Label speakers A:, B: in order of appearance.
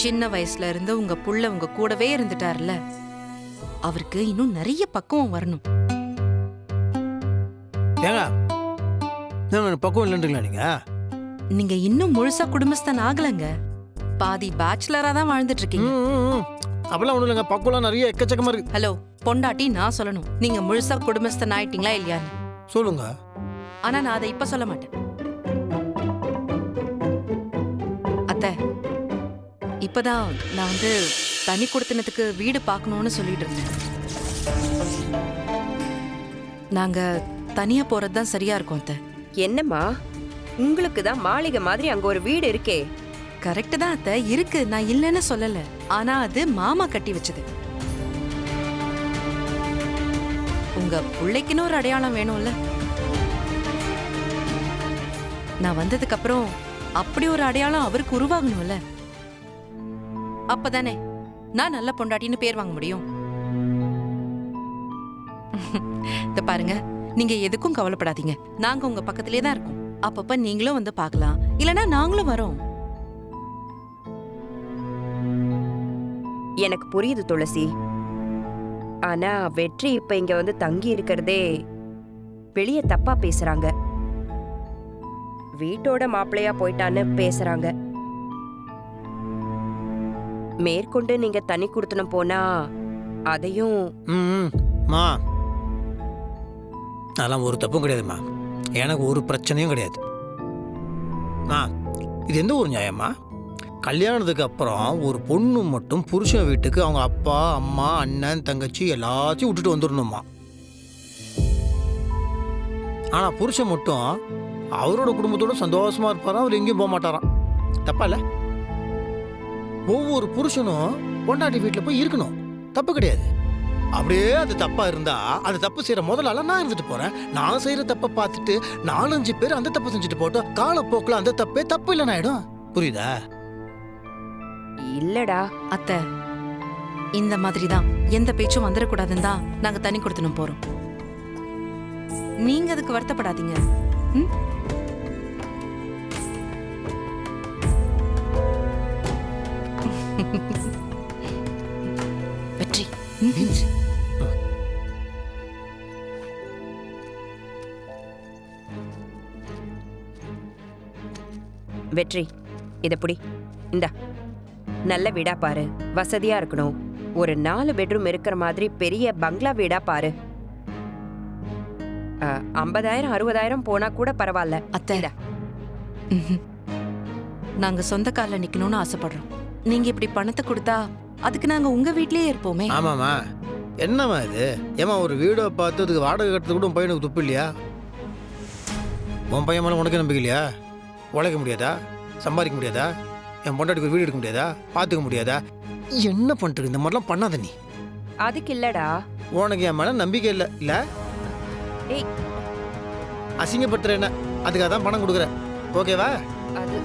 A: சின்ன வயசுல இருந்து உங்க புள்ள உங்க கூடவே இருந்துட்டார்ல, அவருக்கு இன்னும் நிறைய பக்குவம் வரணும்.
B: ஏங்க பக்குவம் இல்லைன்றீங்களா நீங்க?
A: நீங்க இன்னும் முழுசா குடும்பஸ்தன் ஆகலங்க. பாதி பேச்சுலரா தான் வாழ்ந்துட்டு இருக்கீங்க.
B: அப்பெல்லாம் ஒண்ணும் இல்லைங்க, பக்குவம் நிறைய எக்கச்சக்கமா இருக்கு.
A: ஹலோ பொண்டாட்டி, நான் சொல்லணும் நீங்க முழுசா குடும்பஸ்தன் ஆயிட்டீங்களா இல்லையான்னு.
B: சொல்லுங்க.
A: ஆனா நான் அதை இப்ப சொல்ல மாட்டேன். அத்தை, இப்பதான் நான் வந்து தனி கொடுத்தனத்துக்கு வீடு பார்க்கணும்னு சொல்லிட்டு இருந்தேன். நாங்க தனியா போறதுதான் சரியா இருக்கும் அத்தை.
C: என்னம்மா, உங்களுக்கு தான் மாளிகை மாதிரி அங்க ஒரு வீடு இருக்கே.
A: கரெக்ட் தான் அத்தை, இருக்கு, நான் இல்லைன்னு சொல்லல. ஆனா அது மாமா கட்டி வச்சது. உங்க பிள்ளைக்குன்னு ஒரு அடையாளம் வேணும்ல. நான் வந்ததுக்கு அப்புறம் அப்படி ஒரு அடையாளம் அவருக்கு உருவாகணும்ல. அப்பதானே நான் நல்ல பொண்டாட்டின்னு பேர் வாங்க முடியும். இத பாருங்க, நீங்க எதுக்கும் கவலைப்படாதீங்க. நாங்க உங்க பக்கத்திலே தான் இருக்கோம். அப்பப்ப நீங்களும் வந்து பார்க்கலாம், இல்லனா நாங்களும் வரோம்.
C: எனக்கு புரியுது துளசி. ஆனா வெற்றி இப்ப இங்க வந்து தங்கி இருக்கிறதே வெளிய தப்பா பேசுறாங்க. வீட்டோட மாப்பிள்ளையா போயிட்டான்னு பேசுறாங்க. மேற்கொண்டு நீங்க தனி கொடுத்தனும் போனா அதையும்
B: மா, அதெல்லாம் ஒரு தப்பும் கிடையாதுமா. எனக்கு ஒரு பிரச்சனையும் கிடையாது. இது எந்த ஒரு நியாயமா? கல்யாணத்துக்கு அப்புறம் ஒரு பொண்ணு மட்டும் புருஷன் வீட்டுக்கு அவங்க அப்பா அம்மா அண்ணன் தங்கச்சி எல்லாத்தையும் விட்டுட்டு வந்துடணுமா. ஆனா புருஷன் மட்டும் அவரோட குடும்பத்தோட சந்தோஷமா இருப்பாராம், அவர் எங்கேயும் போக மாட்டாராம். தப்பா இல்ல? ஒவ்வொரு புருஷனும் பொண்டாட்டி வீட்டில் போய் இருக்கணும், தப்பு கிடையாது. அப்படியே அது தப்பா இருந்தா அது தப்பு செய்யற முதலால நான் இருந்துட்டு போறேன். நான் செய்யற தப்பை பார்த்துட்டு 4-5 பேர் அந்த தப்பு செஞ்சுட்டு போட்டோம். காலப்போக்கில் அந்த தப்பே தப்பு இல்லைன்னு ஆயிடும். புரியுதா?
C: இல்லடா
A: அத்தை, இந்த மாதிரி தான் எந்த பேச்சும் வந்துடக்கூடாதுன்னு தான் நாங்க தனி கொடுத்தனும் போறோம். நீங்க அதுக்கு வருத்தப்படாதீங்க. வெற்றி,
C: வெற்றி, இத புடி. இந்தா, நல்ல வீடா பாரு, வசதியா இருக்கணும். ஒரு 4 பெட்ரூம் இருக்கிற மாதிரி பெரிய பங்களா வீடா பாரு. 50,000-60,000 போனா கூட பரவாயில்ல.
A: அத்தை, நாங்க சொந்த கால்ல நிக்கணும்னு ஆசைப்படுறோம். நீங்க இப்படி பணத்தை கொடுத்தா அதுக்கு நாங்க உங்க வீட்லயே இருப்போமே.
B: ஆமாமா, என்னம்மா இது? ஏமா ஒரு வீடை பார்த்து அதுக்கு வாடகை கட்டுறது கூட உன் பையனுக்கு துப்பு இல்லையா? உன் பையன் மேலே உனக்கு நம்பிக்கை இல்லையா? உழைக்க முடியாதா? சம்பாதிக்க முடியாதா? என் பொண்டாட்டிக்கு ஒரு வீடு எடுக்க முடியாதா? பார்த்துக்க முடியாதா? என்ன பண்ணிட்டு இந்த மாதிரிலாம் பண்ணாத நீ.
C: அதுக்கு இல்லடா,
B: உனக்கு என் மேலே நம்பிக்கை இல்லை இல்லை? அசிங்கப்படுத்துற என்ன? அதுக்காக தான் பணம் கொடுக்குற, ஓகேவா?
C: அது